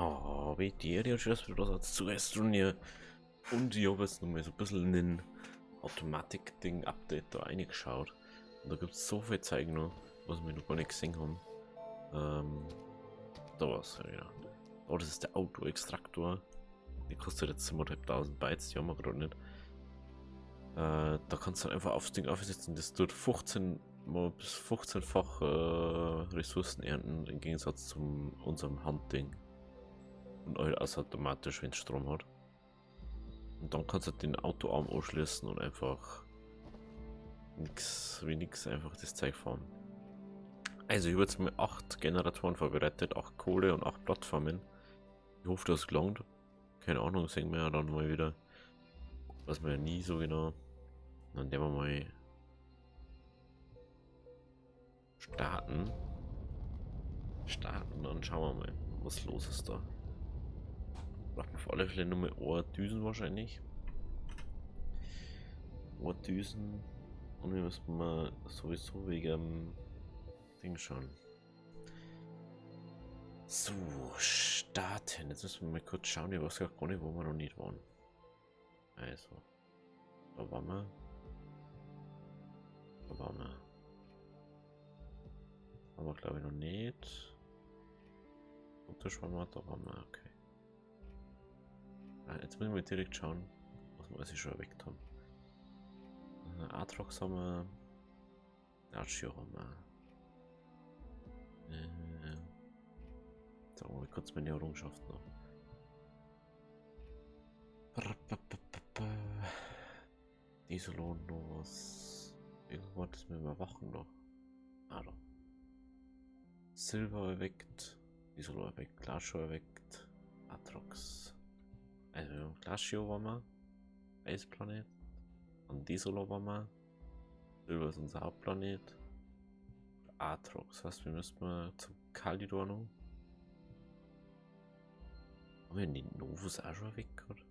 Habe dir ja schon wieder das zu restaurieren. Und ich habe jetzt nochmal so ein bisschen in den Automatik-Ding-Update da reingeschaut. Und da gibt es so viel Zeug noch, was wir noch gar nicht gesehen haben. Da war es ja wieder. Oh, das ist der Auto-Extraktor. Der kostet jetzt 7.500 Bytes, die haben wir gerade nicht. Da kannst du dann einfach aufs Ding aufsetzen. Das tut 15 mal bis 15-fach Ressourcen ernten, im Gegensatz zu unserem Handding. Und alles automatisch, wenn es Strom hat. Und dann kannst du den Autoarm anschließen und einfach nix einfach das Zeug fahren. Also ich habe jetzt mal 8 Generatoren vorbereitet, 8 Kohle und 8 Plattformen. Ich hoffe, das gelangt. Keine Ahnung, sehen wir ja dann mal wieder. Was wir ja nie so genau. Dann werden wir mal starten. Dann schauen wir mal, was los ist da. Braucht man auf alle Fälle nur mal Ohrdüsen wahrscheinlich. Ohrdüsen. Und wir müssen mal sowieso wegen Ding schauen. So, starten. Jetzt müssen wir mal kurz schauen. Ich weiß gar nicht, wo wir noch nicht waren. Also, da waren wir. Da waren wir. Aber glaube ich noch nicht. Und das waren wir, da waren wir, okay. Jetzt müssen wir direkt schauen, was wir alles schon erweckt haben. Atrox haben wir. Archio haben wir. Sagen wir mal kurz meine Errungenschaft noch. Dieselon noch was. Irgendwas mit dem Erwachen noch. Ah, da. Silber erweckt. Dieselon erweckt. Glacio erweckt. Atrox. Also Glacio waren wir. Eisplanet. An Dieselon waren wir. Silber ist unser Hauptplanet. Atrox. Das heißt, wir müssen mal zum Kalidor noch. Haben wir den Novus auch schon weg, oder?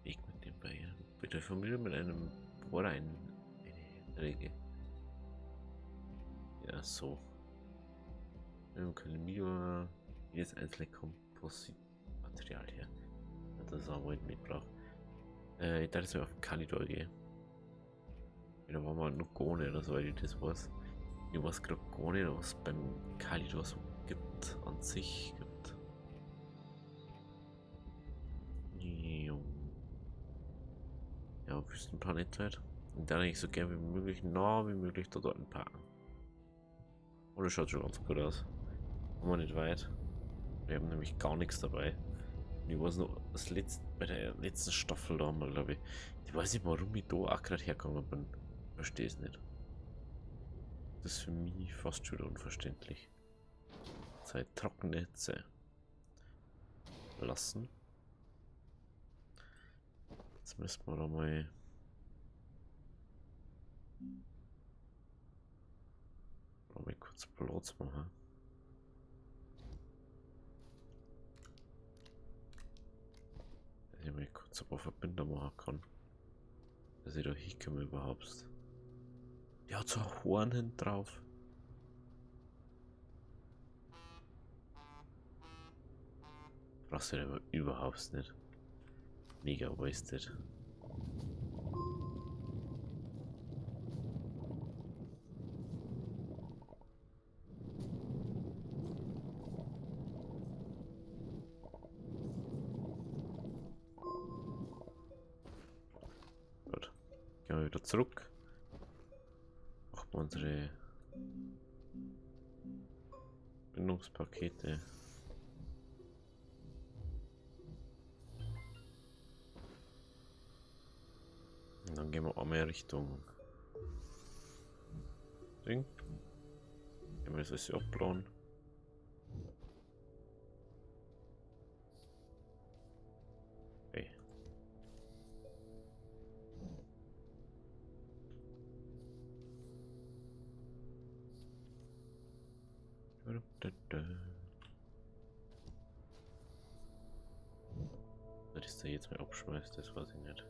Weg mit dem Bayern. Bitte Familie mit einem Bohrer eine Regel. Ja, so. Wir haben keine Mio. Jedes einzelne Kompositmaterial her. Das ist auch wohl mitgebracht. Ich dachte, dass wir auf den Kalidor gehen. Da waren wir halt noch gar nicht, soweit ich das weiß. Ich weiß gerade gar nicht, was es beim Kalidor so gibt, an sich gibt. Ja, Wüstenplanet halt. Und dann ich so gern wie möglich, nah wie möglich da dort parken. Und das schaut schon ganz gut aus. Haben wir nicht weit. Wir haben nämlich gar nichts dabei. Und ich weiß noch, bei der letzten Staffel da mal, glaube ich. Ich weiß nicht, warum ich da auch gerade hergegangen bin. Verstehe es nicht. Das ist für mich fast schon unverständlich. Zwei trockene Hitze lassen. Jetzt müssen wir da mal kurz Platz machen. Dass ich mal kurz ein paar Verbinder machen kann. Dass ich da hinkomme überhaupt. Der hat so ein Horn hinten drauf. Brauchst du den aber überhaupt nicht. Mega wasted. Gut. Gehen wir wieder zurück. Machen wir unsere Bindungspakete. Und dann gehen wir einmal Richtung Ding. Gehen wir das alles abplanen. Okay. Was ist da jetzt mal abschmeißt, das weiß ich nicht.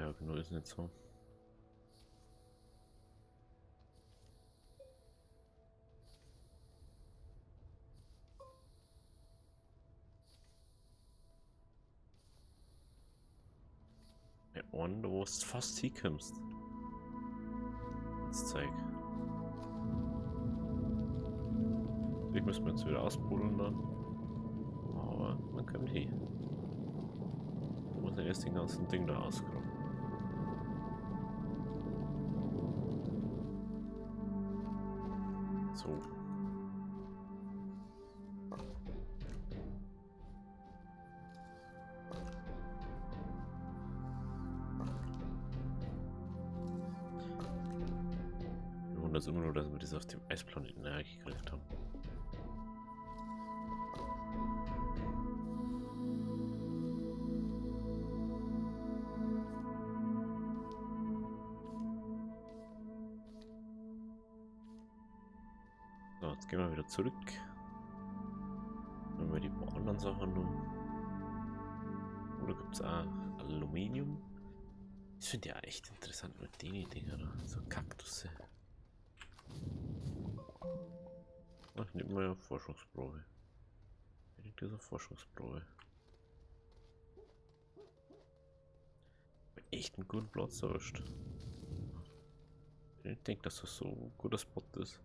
Ja, genau, ist nicht so. Ja, und du musst fast hinkommst. Das Zeug. Ich muss mir jetzt wieder ausbuddeln dann. Aber man kommt hin. Man muss ja erst den ganzen Ding da ausgraben. So. Wir wundern uns immer nur, dass wir das auf dem Eisplaneten hergekriegt haben. So, jetzt gehen wir wieder zurück. Wenn wir die anderen Sachen noch. Oder gibt es auch Aluminium? Das finde ich ja echt interessant mit den Dinger da. So Kaktusse. Ach, nehmen wir ja Forschungsprobe. Ich denke, das ist eine Forschungsprobe. Echt einen guten Platz erwischt. Ich denke, dass das so ein guter Spot ist.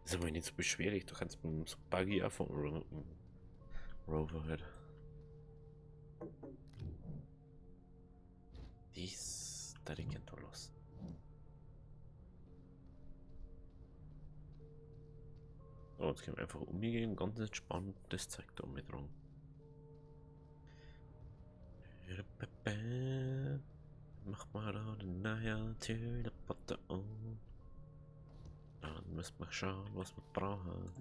Das ist aber nicht so beschwerlich. Du kannst mit so Buggy auch vom Rover halt. Dies, da die kennt los. So, jetzt können wir einfach umgehen, ganz entspannt das Zeug da mit rum. Mach mal da den neuen Teleporter an. Dann müssen wir schauen, was wir brauchen.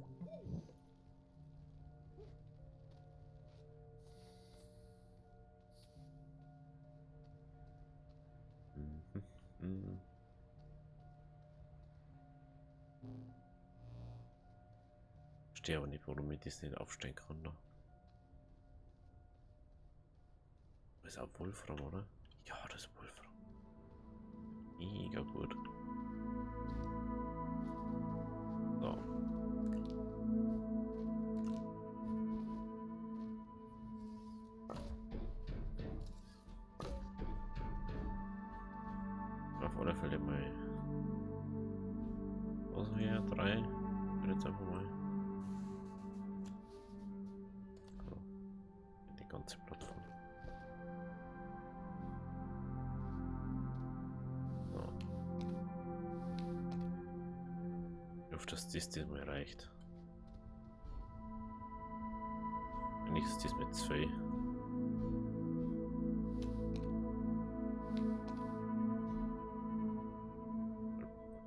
Verstehe aber nicht, warum ich das nicht aufstellen kann. Da. Das ist auch Wolfram, oder? Ja, das ist Wolfram. Mega gut. So. Auf alle Fälle mal. Also hier 3. Jetzt einfach mal. So. Die ganze Plattform. So. Ich hoffe, dass das diesmal reicht. Wenn nicht, ist das mit 2.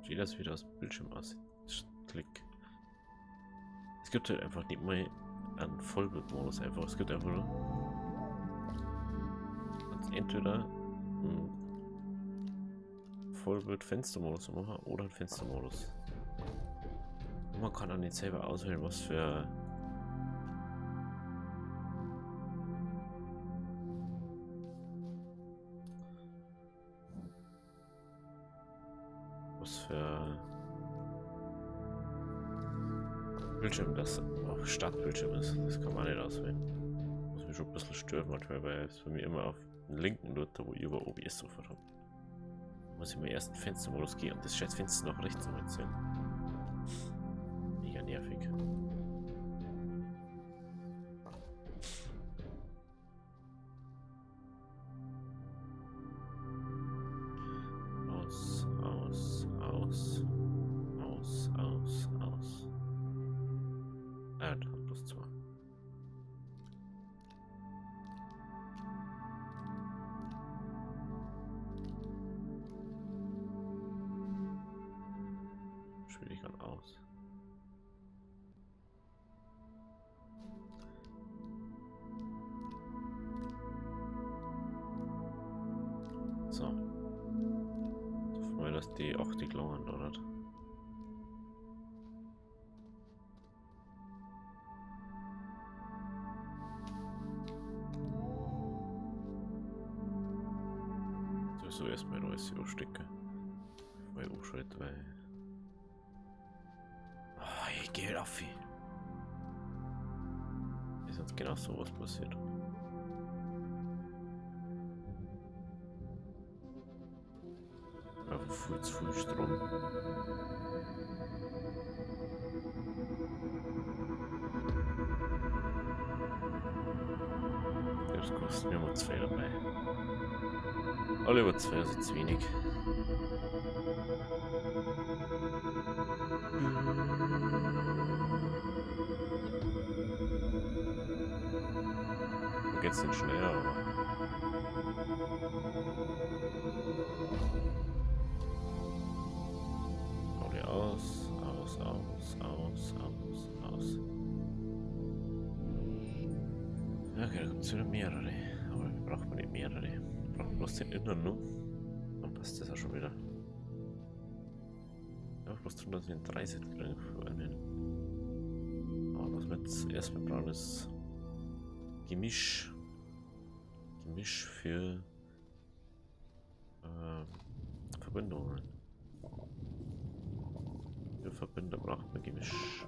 Sieht das wieder aus dem Bildschirm aus. Klick. Es gibt halt einfach nicht mal einen Vollbildmodus einfach. Es gibt einfach nur entweder einen Vollbild-Fenstermodus machen oder einen Fenstermodus. Und man kann dann nicht selber auswählen, was für Bildschirm das auf Startbildschirm ist. Das kann man nicht auswählen. Muss mich schon ein bisschen stören manchmal, weil es bei mir immer auf den linken dort, wo ich über OBS sofort habe. Muss ich mir erst in den Fenstermodus gehen und das scheiß Fenster nach rechts umziehen. Mega nervig. Aus, aus, aus. Aus, aus, aus. Ah, da plus 2. Spiele ich gerade aus. So. Hoffen wir, dass die auch die Klungen dort. so erstmal alles anstecken. Bevor ich umschalte, weil. Ah, ich gehe auf. Ist jetzt genau so was passiert. Einfach viel zu viel Strom. Das kostet mir mal 2 dabei. Alle über 2 ist jetzt wenig. Wo geht's denn schneller? Aber alle aus, aus, aus, aus, aus, aus. Okay, da gibt es wieder mehrere. Aber wir brauchen nicht mehrere. Wir brauchen bloß den inneren, ne? Dann passt das auch schon wieder. Ja, bloß tun, dass wir den 3 Set kriegen. Aber was wir jetzt erstmal brauchen, ist Gemisch. Gemisch für Verbindungen. Für Verbinder braucht man Gemisch.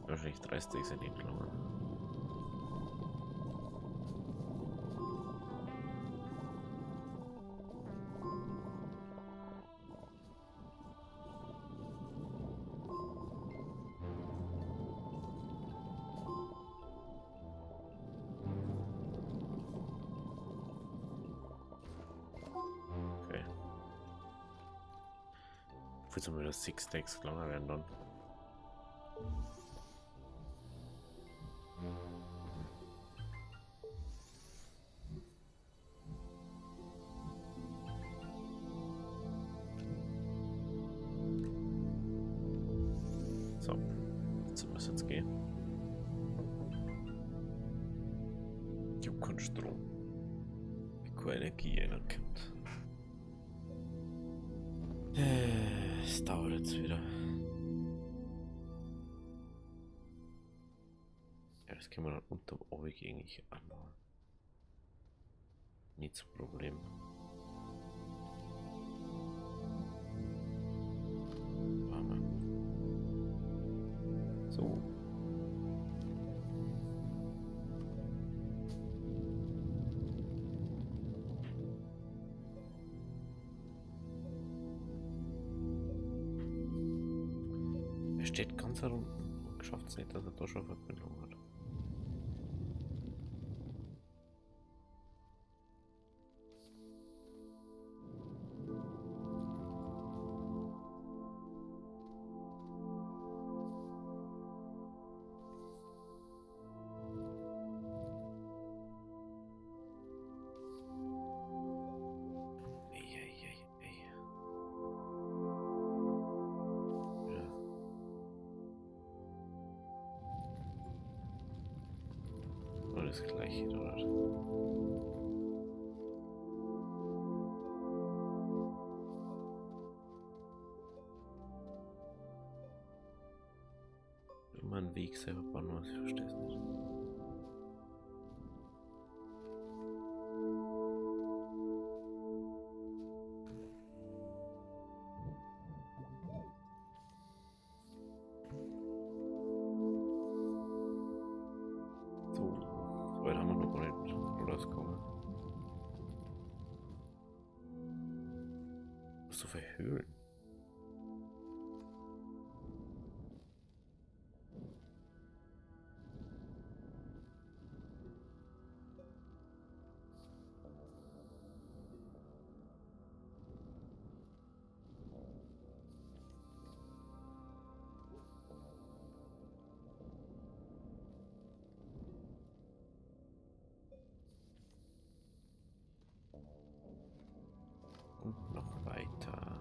Wahrscheinlich 30 sind nicht gelungen. Okay. Für zumindest 6 Stacks kleiner werden dann. So, jetzt müssen wir jetzt gehen. Ich habe keinen Strom. Wie keine Energie reinkommt. Es dauert jetzt wieder. Ja, das kann man dann unter Orbig eigentlich anbauen. Nicht so Problem. Warme. So. Er steht ganz herum und schafft es nicht, dass er da schon Verbindung hat. Das gleiche dort. Immer einen Weg selber bauen, was ich verstehe es nicht. So weit haben wir noch gar nicht rausgekommen. So verhöhlen. Und noch weiter.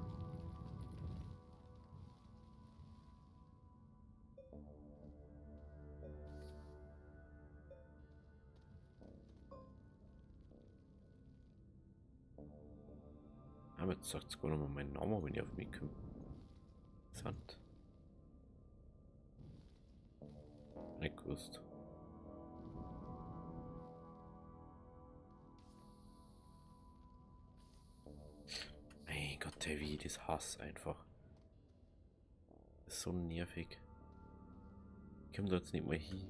Aber jetzt sagt es gar nicht mal meinen Namen, wenn ich auf mich komme. Interessant. Nicht gewusst. Alter, wie das Hass einfach. Das ist so nervig. Ich komme da jetzt nicht mal hin.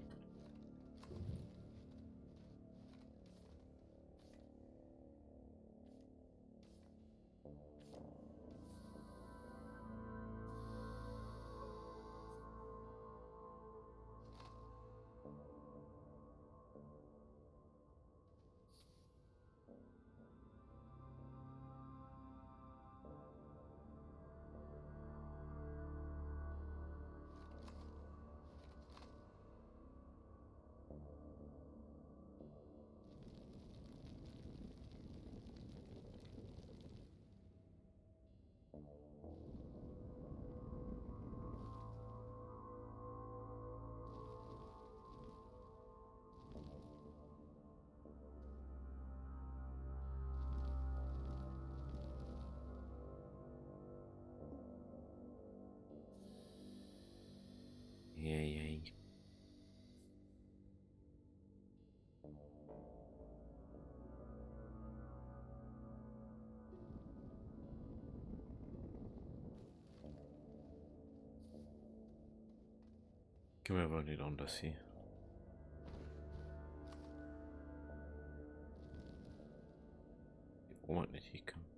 Yay. Können wir aber nicht anders hier. Die Oma nicht hinkommen.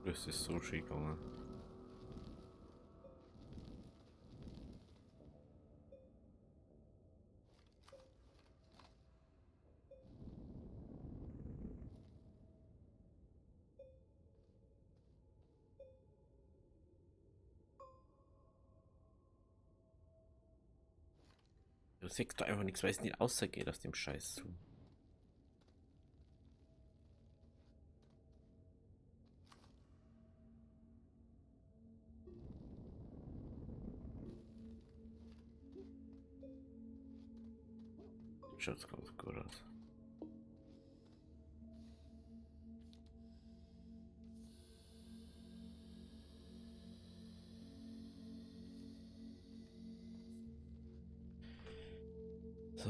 Das ist so schön gegangen. Du siehst da einfach nichts, weil es nicht außergeht aus dem Scheiß zu. Schaut ganz gut aus. So.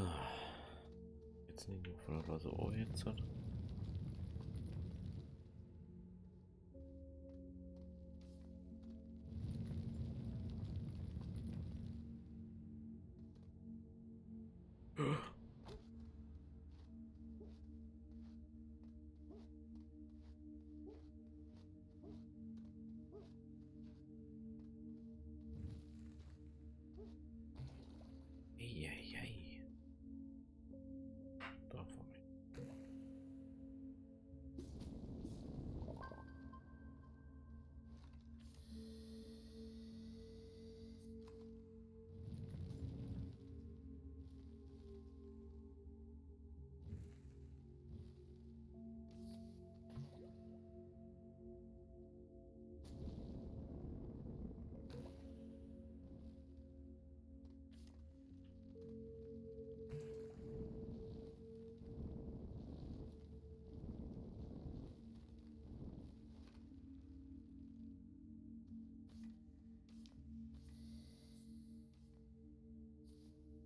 Jetzt nicht nur von der so jetzt hat. Eieiei. Da vorne.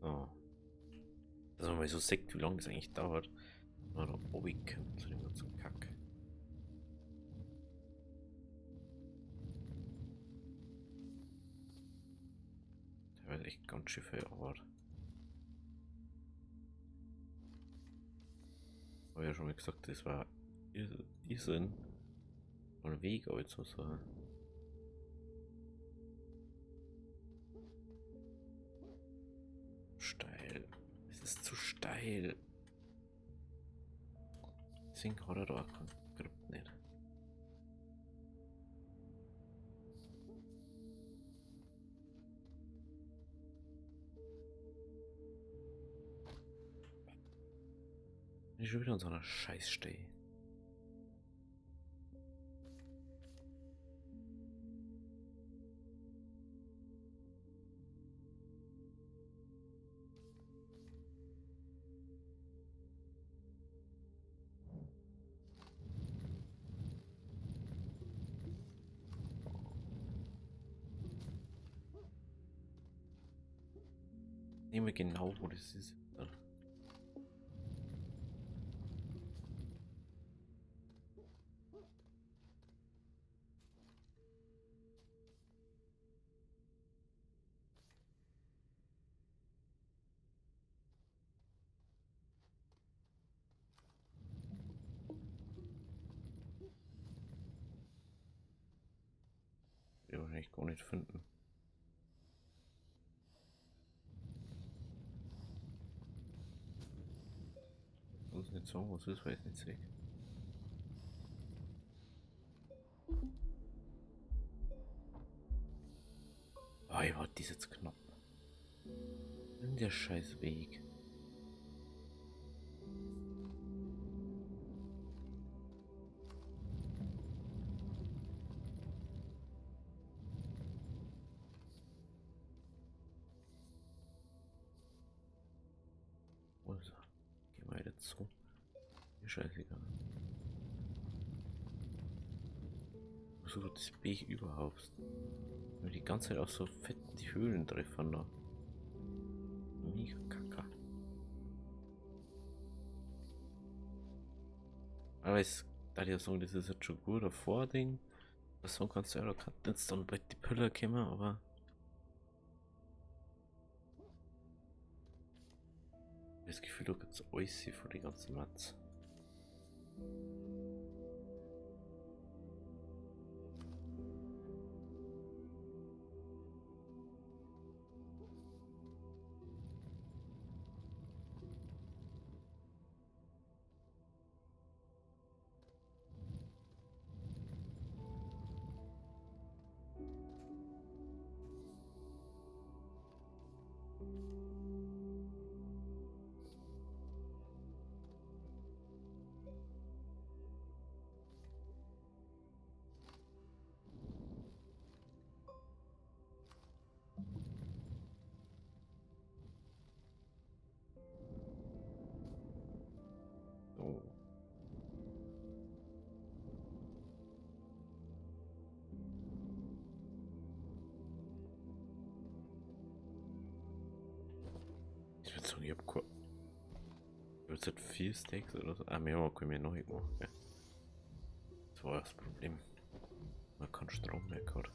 So. Dass man mal so sieht, wie lange das eigentlich dauert. Wenn man da oben kommt zu dem ganzen Kack. Der wird echt ganz schön viel Arbeit. Habe ja schon mal gesagt, das war Irrsinn. Ein Weg, aber jetzt so. Steil. Es ist zu steil. Deswegen hat er da auch kein Grip nicht. Ich schon wieder an so einer Scheißstelle. Nehme genau, wo das ist. Ja, wahrscheinlich gar nicht finden. Ich muss nicht sagen, was ist, weil ich nicht sehe. Oh, ich war dies jetzt knapp. In der scheiß Weg. Also, gehen wir jetzt so. Mir scheißegal. So das Weg überhaupt. Weil die ganze Zeit auch so fett die Höhlen treffen da. Mega kacke. Aber es da die sagen, das ist jetzt schon gut ein Vording. Das so kannst du ja, da kann jetzt dann bald die Pille kommen, aber. Das Gefühl, da gibt es alles von die ganzen Mats. So. Ich würde sagen, ich habe jetzt 4 Steaks oder so. Ah, mehr können wir noch nicht machen. Okay. Das war das Problem. Man kann Strom mehr gehabt.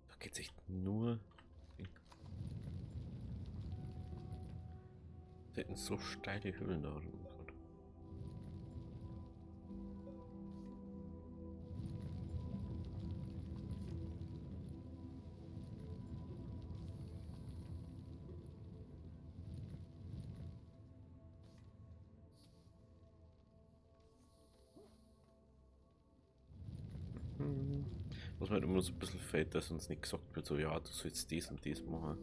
Da geht es echt nur. Da hätten so steile Höhlen da drin. Was mir immer so ein bisschen fällt, dass uns nicht gesagt wird, so ja, du sollst dies und dies machen.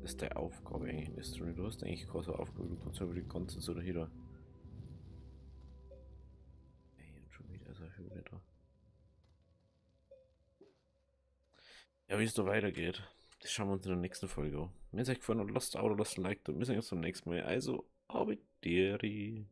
Das ist deine Aufgabe eigentlich in der Story. Du hast eigentlich keine so Aufgabe, du kannst aber die ganze Zeit hier. Ey, und schon wieder so eine Höhle da. Ja, wie es da weitergeht, das schauen wir uns in der nächsten Folge an. Wenn es euch gefallen hat, lasst ein Abo, lasst ein Like da. Wir sehen uns beim nächsten Mal. Also, Abideri.